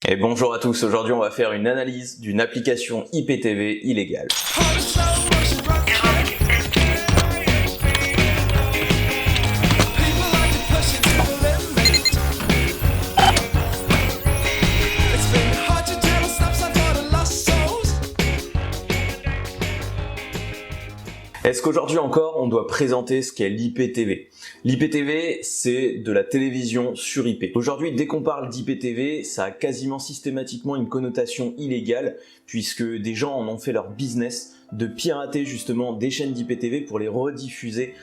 Et bonjour à tous, aujourd'hui on va faire une analyse d'une application IPTV illégale. Est-ce qu'aujourd'hui encore, on doit présenter ce qu'est l'IPTV? L'IPTV, c'est de la télévision sur IP. Aujourd'hui, dès qu'on parle d'IPTV, ça a quasiment systématiquement une connotation illégale, puisque des gens en ont fait leur business de pirater justement des chaînes d'IPTV pour les rediffuser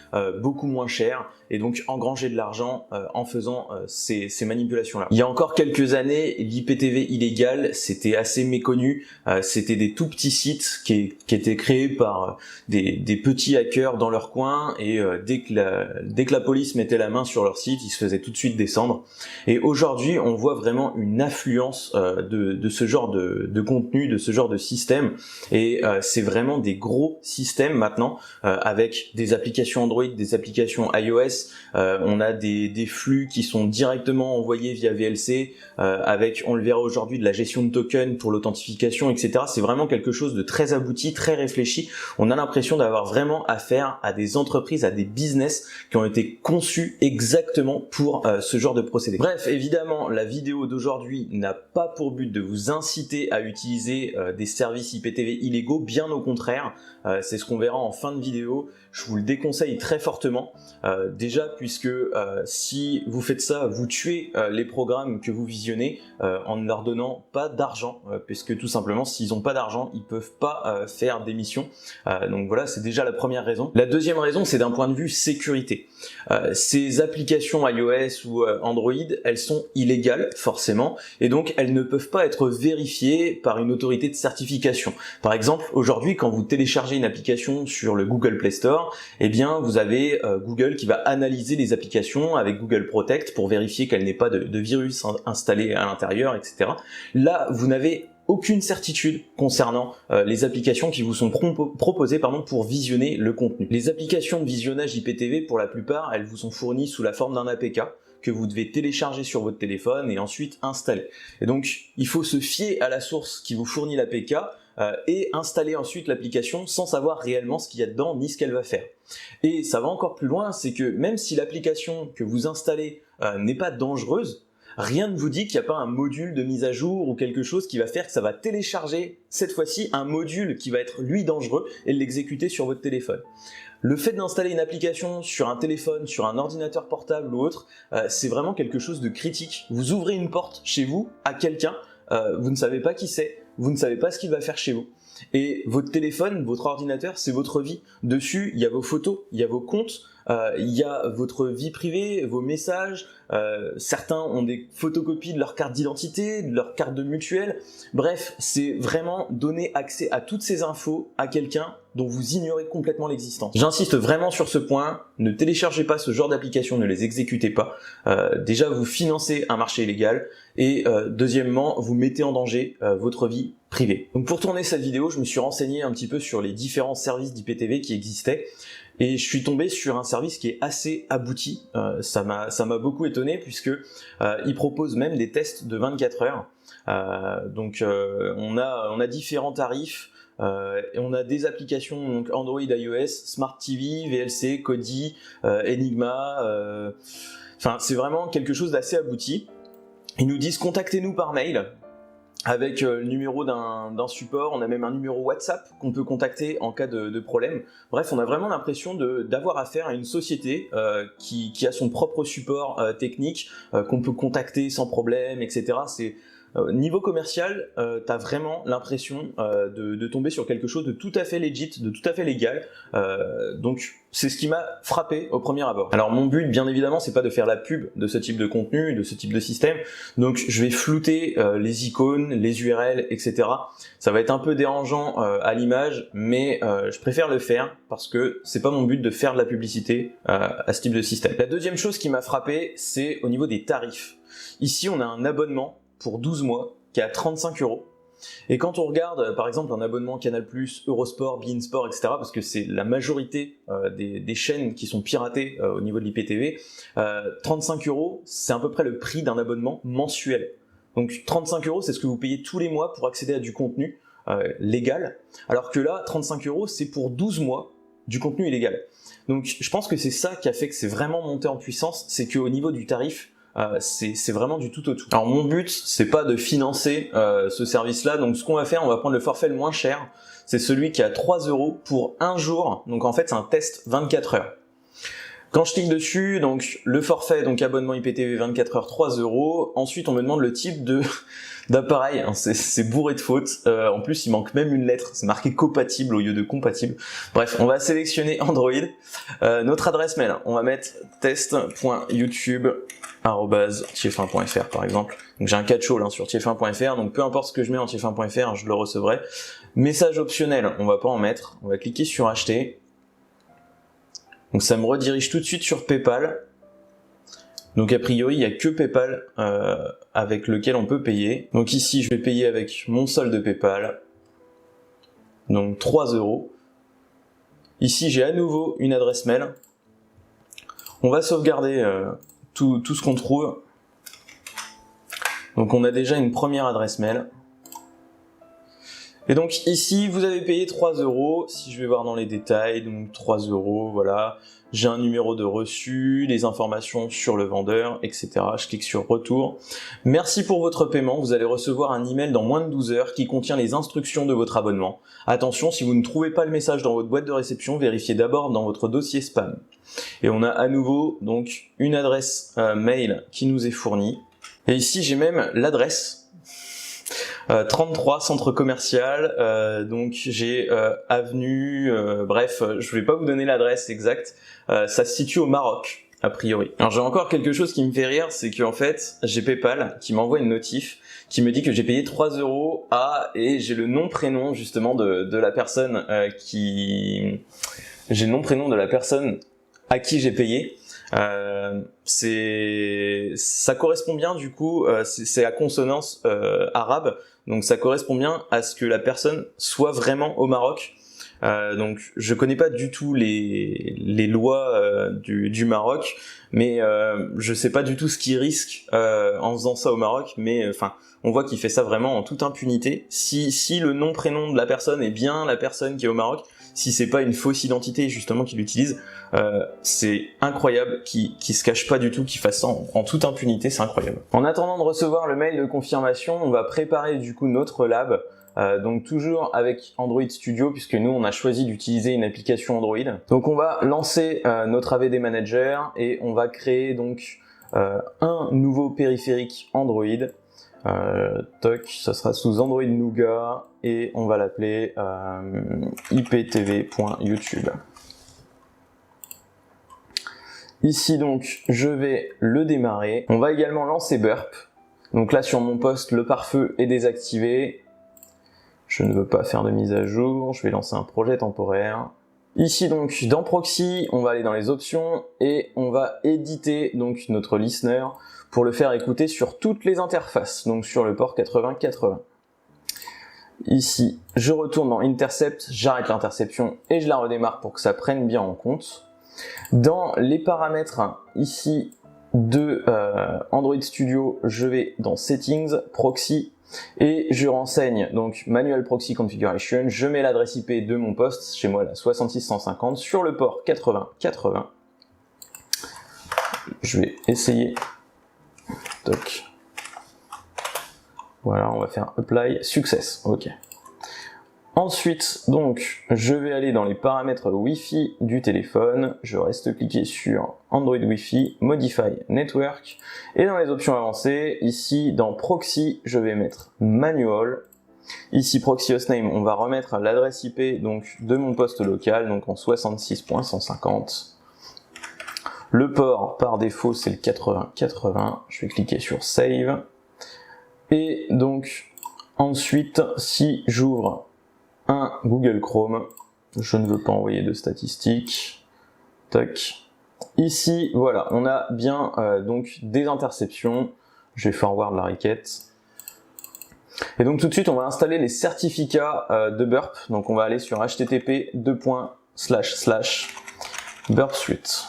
beaucoup moins cher et donc engranger de l'argent en faisant ces manipulations-là. Il y a encore quelques années, l'IPTV illégal, c'était assez méconnu. C'était des tout petits sites qui étaient créés par des petits hackers dans leur coin et dès que la police mettait la main sur leur site, ils se faisaient tout de suite descendre. Et aujourd'hui, on voit vraiment une affluence de ce genre de contenu, de ce genre de système et c'est vraiment des gros systèmes maintenant avec des applications Android, des applications iOS, on a des flux qui sont directement envoyés via VLC avec, on le verra aujourd'hui, de la gestion de tokens pour l'authentification, etc. C'est vraiment quelque chose de très abouti, très réfléchi. On a l'impression d'avoir vraiment affaire à des entreprises, à des business qui ont été conçus exactement pour ce genre de procédé. Bref, évidemment, la vidéo d'aujourd'hui n'a pas pour but de vous inciter à utiliser des services IPTV illégaux, bien au contraire. C'est ce qu'on verra en fin de vidéo. Je vous le déconseille très fortement. Déjà puisque si vous faites ça, vous tuez les programmes que vous visionnez en ne leur donnant pas d'argent, puisque tout simplement s'ils n'ont pas d'argent, ils peuvent pas faire d'émissions. Donc voilà, c'est déjà la première raison. La deuxième raison, c'est d'un point de vue sécurité. Ces applications iOS ou Android, elles sont illégales forcément, et donc elles ne peuvent pas être vérifiées par une autorité de certification. Par exemple, aujourd'hui, quand vous téléchargez une application sur le Google Play Store, eh bien vous avez Google qui va analyser les applications avec Google Protect pour vérifier qu'elle n'ait pas de virus installé à l'intérieur, etc. Là, vous n'avez aucune certitude concernant les applications qui vous sont proposées pour visionner le contenu. Les applications de visionnage IPTV, pour la plupart, elles vous sont fournies sous la forme d'un APK que vous devez télécharger sur votre téléphone et ensuite installer. Et donc, il faut se fier à la source qui vous fournit l'APK et installer ensuite l'application sans savoir réellement ce qu'il y a dedans ni ce qu'elle va faire. Et ça va encore plus loin, c'est que même si l'application que vous installez n'est pas dangereuse, rien ne vous dit qu'il n'y a pas un module de mise à jour ou quelque chose qui va faire que ça va télécharger cette fois-ci un module qui va être lui dangereux et l'exécuter sur votre téléphone. Le fait d'installer une application sur un téléphone, sur un ordinateur portable ou autre, c'est vraiment quelque chose de critique. Vous ouvrez une porte chez vous à quelqu'un, vous ne savez pas qui c'est, vous ne savez pas ce qu'il va faire chez vous. Et votre téléphone, votre ordinateur, c'est votre vie. Dessus, il y a vos photos, il y a vos comptes, il y a votre vie privée, vos messages, certains ont des photocopies de leur carte d'identité, de leur carte de mutuelle. Bref, c'est vraiment donner accès à toutes ces infos à quelqu'un dont vous ignorez complètement l'existence. J'insiste vraiment sur ce point, ne téléchargez pas ce genre d'application, ne les exécutez pas. Déjà, vous financez un marché illégal et deuxièmement, vous mettez en danger votre vie privée. Donc pour tourner cette vidéo, je me suis renseigné un petit peu sur les différents services d'IPTV qui existaient. Et je suis tombé sur un service qui est assez abouti, ça m'a beaucoup étonné puisque il propose même des tests de 24 heures. On a différents tarifs, et on a des applications donc Android, iOS, Smart TV, VLC, Kodi, Enigma, enfin c'est vraiment quelque chose d'assez abouti. Ils nous disent contactez-nous par mail. Avec le numéro d'un support, on a même un numéro WhatsApp qu'on peut contacter en cas de problème. Bref, on a vraiment l'impression d'avoir affaire à une société qui a son propre support technique, qu'on peut contacter sans problème, etc. Niveau commercial, t'as vraiment l'impression de tomber sur quelque chose de tout à fait legit, de tout à fait légal. Donc c'est ce qui m'a frappé au premier abord. Alors mon but, bien évidemment, c'est pas de faire la pub de ce type de contenu, de ce type de système. Donc je vais flouter les icônes, les URL, etc. Ça va être un peu dérangeant à l'image, mais je préfère le faire parce que c'est pas mon but de faire de la publicité à ce type de système. La deuxième chose qui m'a frappé, c'est au niveau des tarifs. Ici, on a un abonnement pour 12 mois qui est à 35 €. Et quand on regarde par exemple un abonnement Canal+, Eurosport, beIN Sport, etc., parce que c'est la majorité des chaînes qui sont piratées au niveau de l'IPTV, 35 €, c'est à peu près le prix d'un abonnement mensuel. Donc 35 €, c'est ce que vous payez tous les mois pour accéder à du contenu légal, alors que là, 35 €, c'est pour 12 mois du contenu illégal. Donc je pense que c'est ça qui a fait que c'est vraiment monté en puissance, c'est qu'au niveau du tarif, c'est vraiment du tout au tout. Alors mon but, c'est pas de financer ce service-là, donc ce qu'on va faire, on va prendre le forfait le moins cher, c'est celui qui a 3 € pour un jour, donc en fait c'est un test 24 heures. Quand je clique dessus, donc le forfait, donc abonnement IPTV 24 heures, 3 €. Ensuite, on me demande le type d'appareil. C'est bourré de fautes. En plus, il manque même une lettre. C'est marqué compatible au lieu de compatible. Bref, on va sélectionner Android. Notre adresse mail, on va mettre test.youtube@tief1.fr par exemple. Donc j'ai un catch-all sur tief1.fr, donc peu importe ce que je mets en tief1.fr, je le recevrai. Message optionnel, on va pas en mettre. On va cliquer sur acheter. Donc ça me redirige tout de suite sur PayPal. Donc a priori, il n'y a que PayPal avec lequel on peut payer. Donc ici, je vais payer avec mon solde PayPal. Donc 3 €. Ici, j'ai à nouveau une adresse mail. On va sauvegarder tout ce qu'on trouve. Donc on a déjà une première adresse mail. Et donc ici, vous avez payé 3 €. Si je vais voir dans les détails, donc 3 €, voilà. J'ai un numéro de reçu, des informations sur le vendeur, etc. Je clique sur retour. Merci pour votre paiement. Vous allez recevoir un email dans moins de 12 heures qui contient les instructions de votre abonnement. Attention, si vous ne trouvez pas le message dans votre boîte de réception, vérifiez d'abord dans votre dossier spam. Et on a à nouveau donc une adresse mail qui nous est fournie. Et ici, j'ai même l'adresse. 33 centre commercial, donc j'ai avenue, bref, je vais pas vous donner l'adresse exacte, ça se situe au Maroc, a priori. Alors j'ai encore quelque chose qui me fait rire, c'est qu'en fait, j'ai PayPal qui m'envoie une notif, qui me dit que j'ai payé 3 € et j'ai le nom prénom justement de la personne j'ai le nom prénom de la personne à qui j'ai payé. Ça correspond bien du coup, c'est à consonance arabe, donc ça correspond bien à ce que la personne soit vraiment au Maroc. Donc je connais pas du tout les lois du Maroc, mais je sais pas du tout ce qu'il risque en faisant ça au Maroc, mais enfin on voit qu'il fait ça vraiment en toute impunité. Si le nom prénom de la personne est bien la personne qui est au Maroc, si c'est pas une fausse identité justement qu'il utilise, c'est incroyable qu'il se cache pas du tout, qu'il fasse ça en toute impunité, c'est incroyable. En attendant de recevoir le mail de confirmation, on va préparer du coup notre lab, donc toujours avec Android Studio, puisque nous on a choisi d'utiliser une application Android. Donc on va lancer notre AVD Manager et on va créer donc un nouveau périphérique Android. Ça sera sous Android Nougat et on va l'appeler iptv.youtube. Ici donc je vais le démarrer. On va également lancer Burp. Donc là sur mon poste le pare-feu est désactivé. Je ne veux pas faire de mise à jour. Je vais lancer un projet temporaire. Ici donc dans Proxy, on va aller dans les options et on va éditer donc notre listener pour le faire écouter sur toutes les interfaces, donc sur le port 80-80. Ici, je retourne dans Intercept, j'arrête l'interception et je la redémarre pour que ça prenne bien en compte. Dans les paramètres ici de Android Studio, je vais dans Settings, Proxy, et je renseigne donc Manual Proxy Configuration, je mets l'adresse IP de mon poste, chez moi la 66.150, sur le port 80-80. Je vais essayer. Toc. Voilà, on va faire Apply, Success, ok. Ensuite, donc, je vais aller dans les paramètres Wi-Fi du téléphone, je reste cliqué sur Android Wi-Fi, Modify Network, et dans les options avancées, ici dans Proxy, je vais mettre Manual. Ici, Proxy Hostname, on va remettre l'adresse IP donc, de mon poste local, donc en 66.150. Le port, par défaut, c'est le 80-80, je vais cliquer sur Save. Et donc, ensuite, si j'ouvre un Google Chrome, je ne veux pas envoyer de statistiques, tac. Ici, voilà, on a bien donc des interceptions, je vais forward la requête. Et donc tout de suite, on va installer les certificats de Burp, donc on va aller sur http://Burp Suite.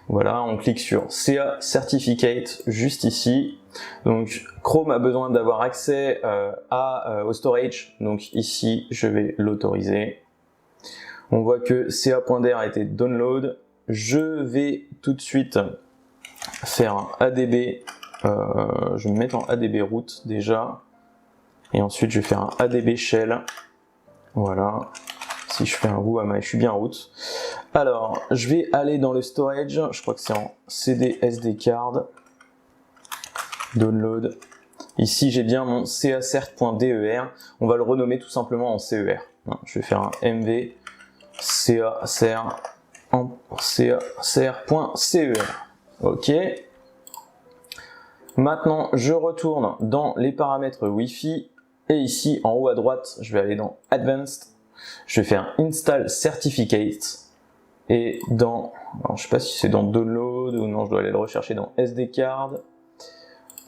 Voilà, on clique sur CA Certificate juste ici. Donc Chrome a besoin d'avoir accès au storage, donc ici je vais l'autoriser. On voit que ca.dir a été download. Je vais tout de suite faire un ADB, je vais me mettre en ADB root déjà, et ensuite je vais faire un ADB shell, voilà, si je fais un root, je suis bien root. Alors, je vais aller dans le storage, je crois que c'est en CD SD card, download, ici j'ai bien mon cacert.der, on va le renommer tout simplement en CER, je vais faire un mv cacert.cer, ok. Maintenant, je retourne dans les paramètres Wi-Fi et ici en haut à droite, je vais aller dans Advanced. Je vais faire Install Certificate et dans, alors, je sais pas si c'est dans Download ou non, je dois aller le rechercher dans SD Card,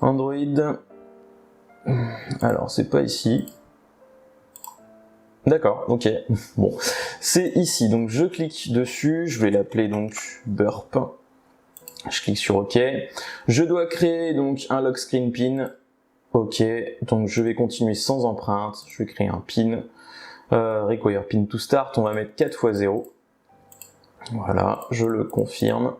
Android. Alors, c'est pas ici. D'accord, ok. Bon, c'est ici. Donc, je clique dessus. Je vais l'appeler donc Burp. Je clique sur OK. Je dois créer donc un lock screen pin. OK. Donc je vais continuer sans empreinte. Je vais créer un pin. Require pin to start. On va mettre 4x0. Voilà, je le confirme.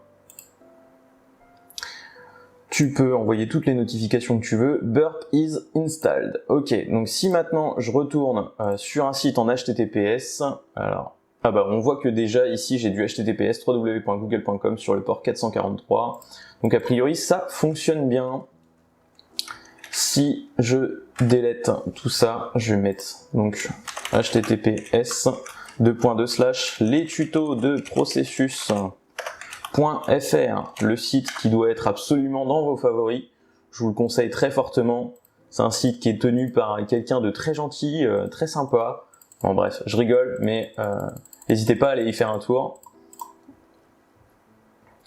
Tu peux envoyer toutes les notifications que tu veux. Burp is installed. OK. Donc si maintenant je retourne sur un site en HTTPS, alors on voit que déjà ici j'ai du HTTPS www.google.com sur le port 443. Donc a priori ça fonctionne bien. Si je délète tout ça, je vais mettre donc HTTPS les tutos de processus.fr, le site qui doit être absolument dans vos favoris. Je vous le conseille très fortement. C'est un site qui est tenu par quelqu'un de très gentil, très sympa. Bon bref, je rigole, mais n'hésitez pas à aller y faire un tour.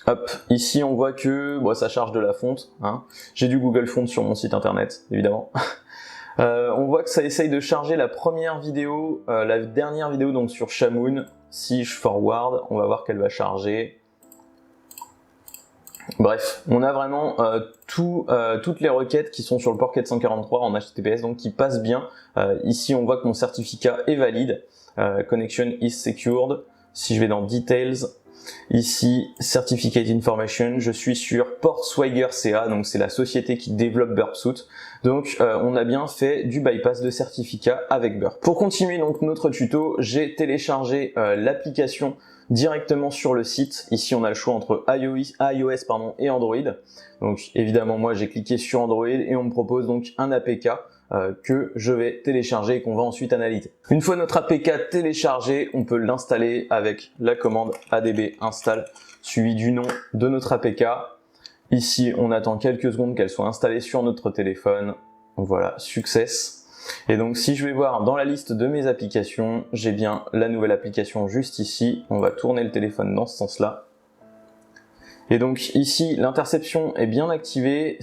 Hop, ici on voit que ça charge de la fonte. Hein. J'ai du Google Font sur mon site internet, évidemment. On voit que ça essaye de charger la première vidéo, la dernière vidéo donc sur Shamoon. Si je forward, on va voir qu'elle va charger. Bref, on a vraiment toutes les requêtes qui sont sur le port 443 en HTTPS, donc qui passent bien. Ici, on voit que mon certificat est valide. Connection is secured. Si je vais dans Details, ici, Certificate Information, je suis sur Port Swagger CA, donc c'est la société qui développe Burpsuite. Donc on a bien fait du bypass de certificat avec Burp. Pour continuer donc notre tuto, j'ai téléchargé l'application directement sur le site. Ici on a le choix entre iOS et Android. Donc évidemment moi j'ai cliqué sur Android et on me propose donc un APK que je vais télécharger et qu'on va ensuite analyser. Une fois notre APK téléchargé, on peut l'installer avec la commande adb install suivi du nom de notre APK. Ici, on attend quelques secondes qu'elle soit installée sur notre téléphone. Voilà, success. Et donc, si je vais voir dans la liste de mes applications, j'ai bien la nouvelle application juste ici. On va tourner le téléphone dans ce sens-là. Et donc ici, l'interception est bien activée.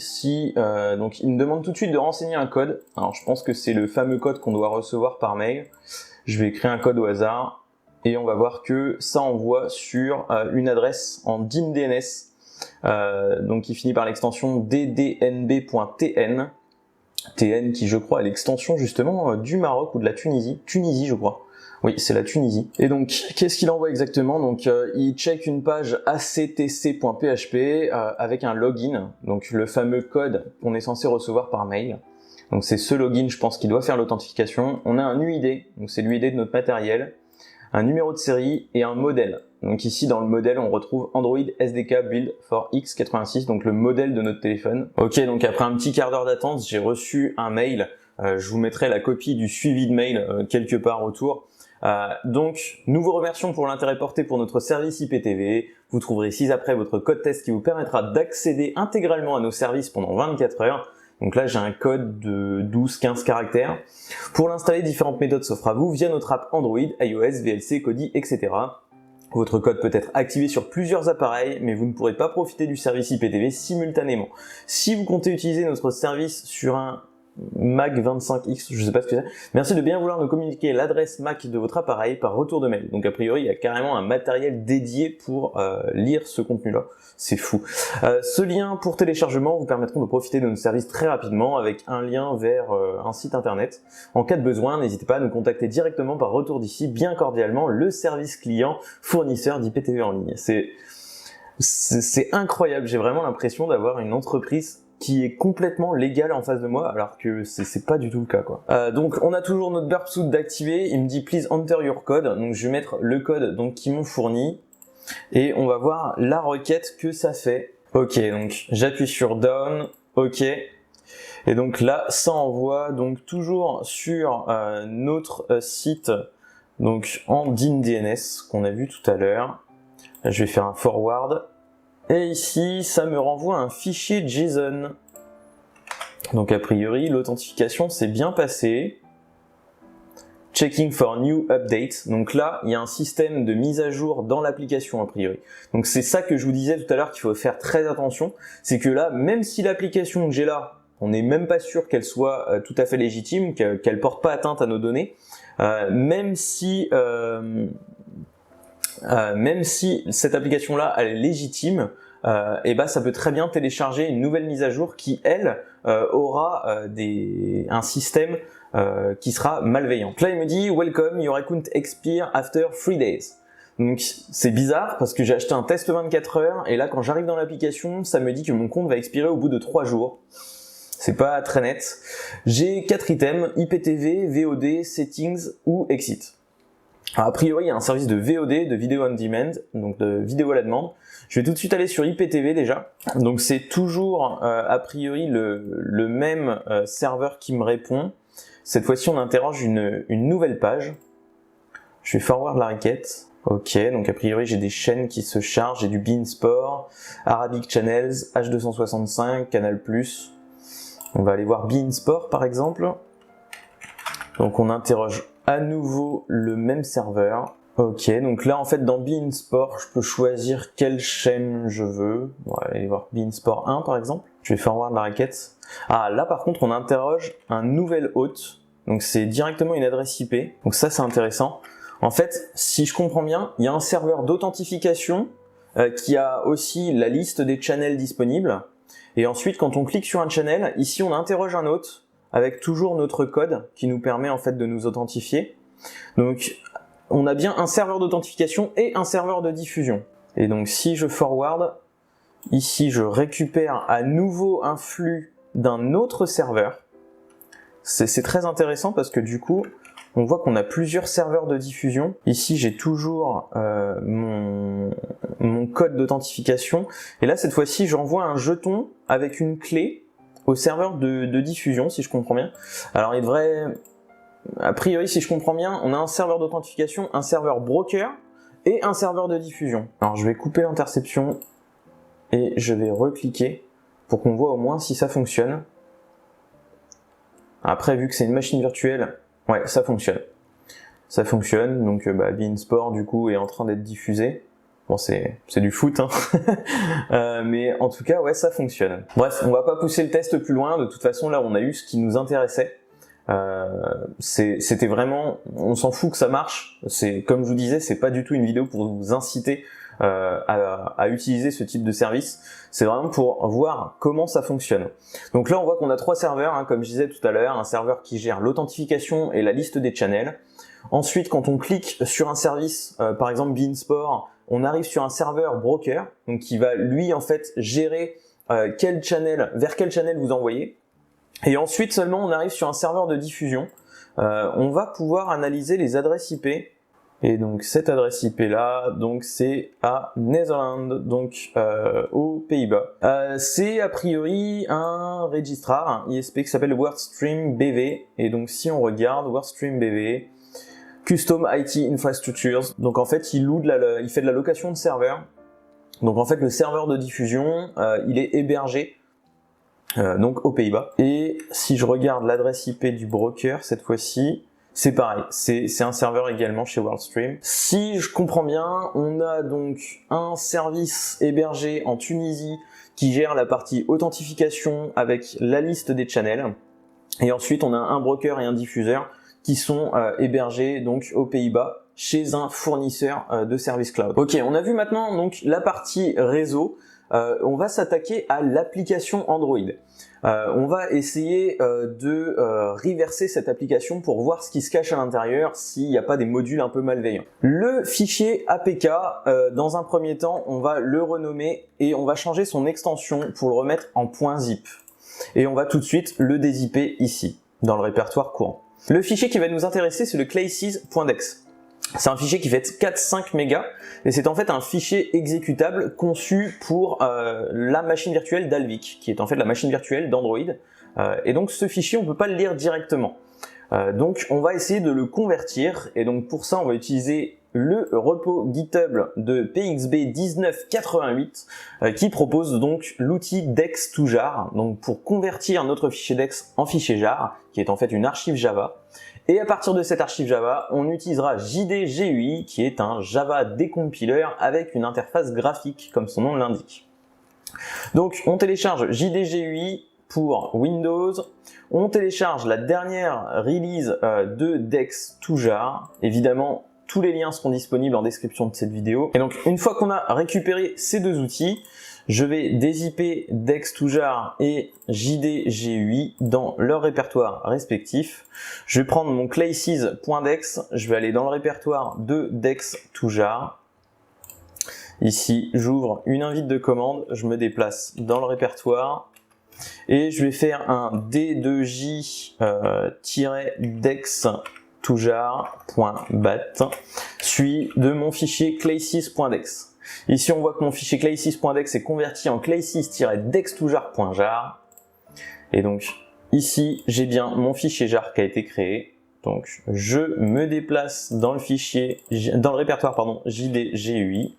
Donc, il me demande tout de suite de renseigner un code. Alors, je pense que c'est le fameux code qu'on doit recevoir par mail. Je vais créer un code au hasard et on va voir que ça envoie sur une adresse en DIN-DNS. Donc qui finit par l'extension ddnb.tn, TN qui je crois est l'extension justement du Maroc ou de la Tunisie, je crois. Oui, c'est la Tunisie. Et donc, qu'est-ce qu'il envoie exactement? Donc, il check une page actc.php avec un login, donc le fameux code qu'on est censé recevoir par mail. Donc, c'est ce login, je pense, qui doit faire l'authentification. On a un UID, donc c'est l'UID de notre matériel, un numéro de série et un modèle. Donc ici, dans le modèle, on retrouve Android SDK Build for X86, donc le modèle de notre téléphone. Ok, donc après un petit quart d'heure d'attente, j'ai reçu un mail. Je vous mettrai la copie du suivi de mail quelque part autour. Donc, nous vous remercions pour l'intérêt porté pour notre service IPTV. Vous trouverez ci-après votre code test qui vous permettra d'accéder intégralement à nos services pendant 24 heures. Donc là, j'ai un code de 12-15 caractères. Pour l'installer, différentes méthodes s'offrent à vous via notre app Android, iOS, VLC, Kodi, etc. Votre code peut être activé sur plusieurs appareils, mais vous ne pourrez pas profiter du service IPTV simultanément. Si vous comptez utiliser notre service sur un Mac25X, je sais pas ce que c'est. Merci de bien vouloir nous communiquer l'adresse MAC de votre appareil par retour de mail. Donc a priori, il y a carrément un matériel dédié pour lire ce contenu-là. C'est fou. Ce lien pour téléchargement vous permettront de profiter de nos services très rapidement avec un lien vers un site internet. En cas de besoin, n'hésitez pas à nous contacter directement par retour d'ici, bien cordialement, le service client fournisseur d'IPTV en ligne. C'est incroyable, j'ai vraiment l'impression d'avoir une entreprise qui est complètement légal en face de moi, alors que c'est pas du tout le cas, quoi. Donc on a toujours notre burp suit d'activer. Il me dit please enter your code, donc je vais mettre le code donc qu'ils m'ont fourni et on va voir la requête que ça fait. Ok, donc j'appuie sur down, ok, et donc là ça envoie donc toujours sur notre site donc en DIN-DNS qu'on a vu tout à l'heure. Je vais faire un forward. Et ici, ça me renvoie un fichier JSON. Donc a priori, l'authentification s'est bien passée. Checking for new update. Donc là, il y a un système de mise à jour dans l'application a priori. Donc c'est ça que je vous disais tout à l'heure qu'il faut faire très attention. C'est que là, même si l'application que j'ai là, on n'est même pas sûr qu'elle soit tout à fait légitime, qu'elle porte pas atteinte à nos données, même si cette application-là elle est légitime, et ben ça peut très bien télécharger une nouvelle mise à jour qui, elle, aura un système qui sera malveillant. Donc là, il me dit « Welcome, your account expire after 3 days ». Donc c'est bizarre parce que j'ai acheté un test 24 heures et là, quand j'arrive dans l'application, ça me dit que mon compte va expirer au bout de 3 jours. C'est pas très net. J'ai 4 items, IPTV, VOD, Settings ou Exit. Alors, a priori, il y a un service de VOD, de vidéo on demand, donc de vidéo à la demande. Je vais tout de suite aller sur IPTV déjà. Donc c'est toujours a priori le même serveur qui me répond. Cette fois-ci, on interroge une nouvelle page. Je vais forward la requête. Ok, donc a priori, j'ai des chaînes qui se chargent. J'ai du beIN-SPORT, Arabic Channels, H265, Canal+. On va aller voir beIN-SPORT par exemple. Donc on interroge à nouveau le même serveur. Ok, donc là en fait dans beIN-SPORT, je peux choisir quelle chaîne je veux. On va aller voir beIN-SPORT 1 par exemple. Je vais forward la requête. Ah là par contre on interroge un nouvel hôte. Donc c'est directement une adresse IP. Donc ça c'est intéressant. En fait, si je comprends bien, il y a un serveur d'authentification qui a aussi la liste des channels disponibles. Et ensuite quand on clique sur un channel, ici on interroge un hôte avec toujours notre code qui nous permet en fait de nous authentifier. Donc on a bien un serveur d'authentification et un serveur de diffusion. Et donc si je forward, ici je récupère à nouveau un flux d'un autre serveur. C'est très intéressant parce que du coup, on voit qu'on a plusieurs serveurs de diffusion. Ici j'ai toujours mon code d'authentification. Et là cette fois-ci j'envoie un jeton avec une clé au serveur de diffusion, si je comprends bien. Alors il devrait, a priori si je comprends bien, on a un serveur d'authentification, un serveur broker et un serveur de diffusion. Alors je vais couper l'interception et je vais recliquer pour qu'on voit au moins si ça fonctionne. Après vu que c'est une machine virtuelle, ouais ça fonctionne. Ça fonctionne, donc beIN-SPORT du coup est en train d'être diffusé. Bon, c'est du foot, hein. Mais en tout cas, ouais, ça fonctionne. Bref, on va pas pousser le test plus loin. De toute façon, là, on a eu ce qui nous intéressait. C'était vraiment, on s'en fout que ça marche. C'est comme je vous disais, c'est pas du tout une vidéo pour vous inciter à utiliser ce type de service. C'est vraiment pour voir comment ça fonctionne. Donc là, on voit qu'on a 3 serveurs, hein, comme je disais tout à l'heure, un serveur qui gère l'authentification et la liste des channels. Ensuite, quand on clique sur un service, par exemple beIN-SPORT, on arrive sur un serveur broker, donc qui va lui en fait gérer vers quel channel vous envoyez. Et ensuite seulement on arrive sur un serveur de diffusion. On va pouvoir analyser les adresses IP. Et donc cette adresse IP là, donc c'est à Netherlands, donc aux Pays-Bas. C'est a priori un registrar, un ISP qui s'appelle WordStream BV. Et donc si on regarde WordStream BV, Custom IT Infrastructures. Donc en fait, il fait de la location de serveurs. Donc en fait, le serveur de diffusion, il est hébergé donc aux Pays-Bas. Et si je regarde l'adresse IP du broker cette fois-ci, c'est pareil, c'est un serveur également chez WordStream. Si je comprends bien, on a donc un service hébergé en Tunisie qui gère la partie authentification avec la liste des channels. Et ensuite, on a un broker et un diffuseur qui sont hébergés donc aux Pays-Bas chez un fournisseur de services cloud. Ok, on a vu maintenant donc la partie réseau. On va s'attaquer à l'application Android. On va essayer de reverser cette application pour voir ce qui se cache à l'intérieur, s'il n'y a pas des modules un peu malveillants. Le fichier APK, dans un premier temps, on va le renommer et on va changer son extension pour le remettre en .zip. Et on va tout de suite le dézipper ici, dans le répertoire courant. Le fichier qui va nous intéresser, c'est le classes.dex. C'est un fichier qui fait 4-5 mégas et c'est en fait un fichier exécutable conçu pour la machine virtuelle d'Alvik, qui est en fait la machine virtuelle d'Android. Et donc ce fichier, on ne peut pas le lire directement. Donc on va essayer de le convertir et donc pour ça, on va utiliser le repo GitHub de PXB1988 qui propose donc l'outil dex2jar, donc pour convertir notre fichier dex en fichier jar, qui est en fait une archive Java. Et à partir de cette archive Java, on utilisera JDGUI, qui est un Java décompiler avec une interface graphique, comme son nom l'indique. Donc on télécharge JDGUI pour Windows, on télécharge la dernière release de dex2jar, évidemment tous les liens seront disponibles en description de cette vidéo. Et donc une fois qu'on a récupéré ces deux outils, je vais dézipper dex2jar et JDGUI dans leur répertoire respectif. Je vais prendre mon classes.dex, je vais aller dans le répertoire de dex2jar. Ici, j'ouvre une invite de commande, je me déplace dans le répertoire et je vais faire un d2j-dex2jar.bat suivi de mon fichier classes.dex. Ici, on voit que mon fichier classes.dex est converti en classes-dex2jar.jar. Et donc, ici, j'ai bien mon fichier jar qui a été créé. Donc, je me déplace dans le fichier, dans le répertoire, pardon, JDGUI.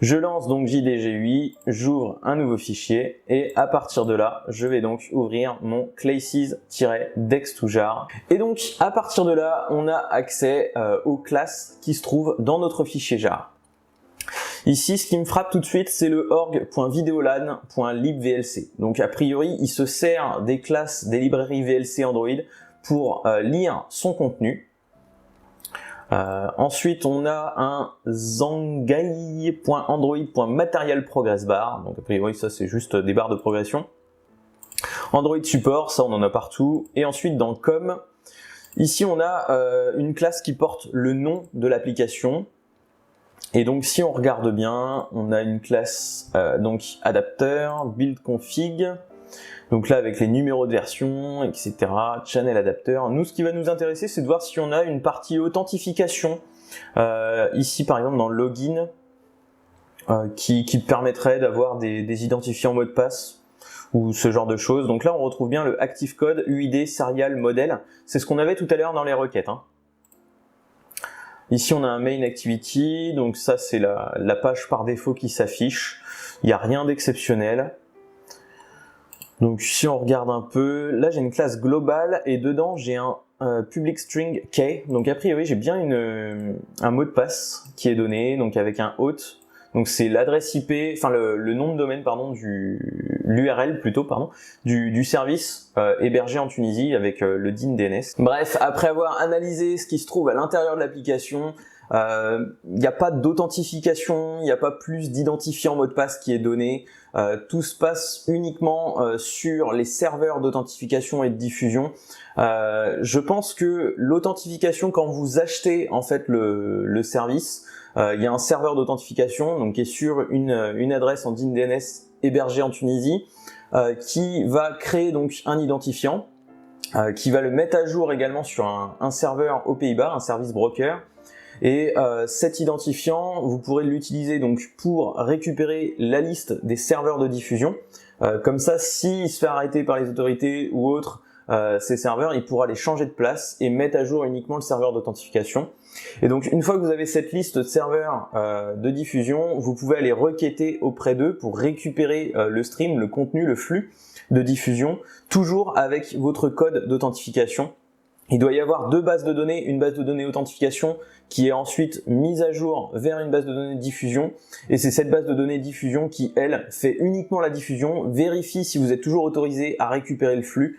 Je lance donc JDGUI, j'ouvre un nouveau fichier et à partir de là, je vais donc ouvrir mon classes-dex2jar. Et donc, à partir de là, on a accès aux classes qui se trouvent dans notre fichier jar. Ici, ce qui me frappe tout de suite, c'est le org.videolan.libvlc. Donc, a priori, il se sert des classes des librairies VLC Android pour lire son contenu. Ensuite, on a un zangai.android.materialprogressbar. Donc, a priori, ça, c'est juste des barres de progression. Android support, ça, on en a partout. Et ensuite, dans com, ici, on a une classe qui porte le nom de l'application. Et donc si on regarde bien, on a une classe donc adapteur, build config, donc là avec les numéros de version, etc., channel adapteur. Nous, ce qui va nous intéresser, c'est de voir si on a une partie authentification, ici par exemple dans login, qui permettrait d'avoir des identifiants mot de passe ou ce genre de choses. Donc là on retrouve bien le active code, UID, serial, model, c'est ce qu'on avait tout à l'heure dans les requêtes. Ici, on a un main activity, donc ça c'est la page par défaut qui s'affiche. Il n'y a rien d'exceptionnel. Donc si on regarde un peu, là j'ai une classe globale et dedans j'ai un public string key. Donc a priori j'ai bien un mot de passe qui est donné, donc avec un hôte. Donc c'est l'adresse IP, enfin le nom de domaine pardon l'URL plutôt pardon du service hébergé en Tunisie avec le DIN DNS. Bref, après avoir analysé ce qui se trouve à l'intérieur de l'application, il n'y a pas d'authentification, il n'y a pas plus d'identifiant mot de passe qui est donné. Tout se passe uniquement sur les serveurs d'authentification et de diffusion. Je pense que l'authentification, quand vous achetez en fait le service, il y a un serveur d'authentification donc qui est sur une adresse en DIN DNS hébergée en Tunisie, qui va créer donc un identifiant, qui va le mettre à jour également sur un serveur aux Pays-Bas, un service broker. Et cet identifiant, vous pourrez l'utiliser donc pour récupérer la liste des serveurs de diffusion. Comme ça, s'il se fait arrêter par les autorités ou autres, ces serveurs, il pourra les changer de place et mettre à jour uniquement le serveur d'authentification. Et donc, une fois que vous avez cette liste de serveurs de diffusion, vous pouvez aller requêter auprès d'eux pour récupérer le stream, le contenu, le flux de diffusion, toujours avec votre code d'authentification. Il doit y avoir deux bases de données, une base de données authentification qui est ensuite mise à jour vers une base de données diffusion, et c'est cette base de données diffusion qui, elle, fait uniquement la diffusion, vérifie si vous êtes toujours autorisé à récupérer le flux,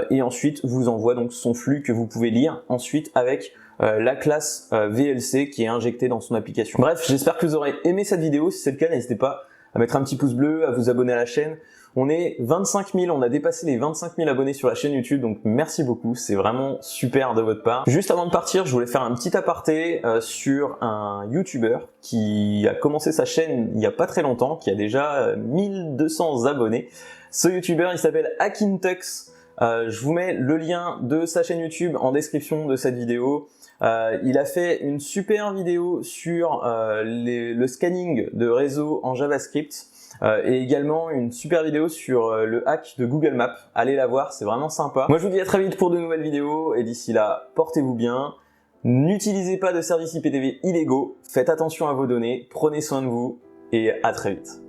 et ensuite vous envoie donc son flux que vous pouvez lire ensuite avec la classe VLC qui est injectée dans son application. Bref, j'espère que vous aurez aimé cette vidéo. Si c'est le cas, n'hésitez pas à mettre un petit pouce bleu, à vous abonner à la chaîne. On est 25 000, on a dépassé les 25 000 abonnés sur la chaîne YouTube, donc merci beaucoup, c'est vraiment super de votre part. Juste avant de partir, je voulais faire un petit aparté sur un YouTuber qui a commencé sa chaîne il n'y a pas très longtemps, qui a déjà 1200 abonnés. Ce YouTuber, il s'appelle Akintux. Je vous mets le lien de sa chaîne YouTube en description de cette vidéo. Il a fait une super vidéo sur le scanning de réseau en JavaScript et également une super vidéo sur le hack de Google Maps. Allez la voir, c'est vraiment sympa. Moi je vous dis à très vite pour de nouvelles vidéos et d'ici là, portez-vous bien. N'utilisez pas de services IPTV illégaux, faites attention à vos données, prenez soin de vous et à très vite.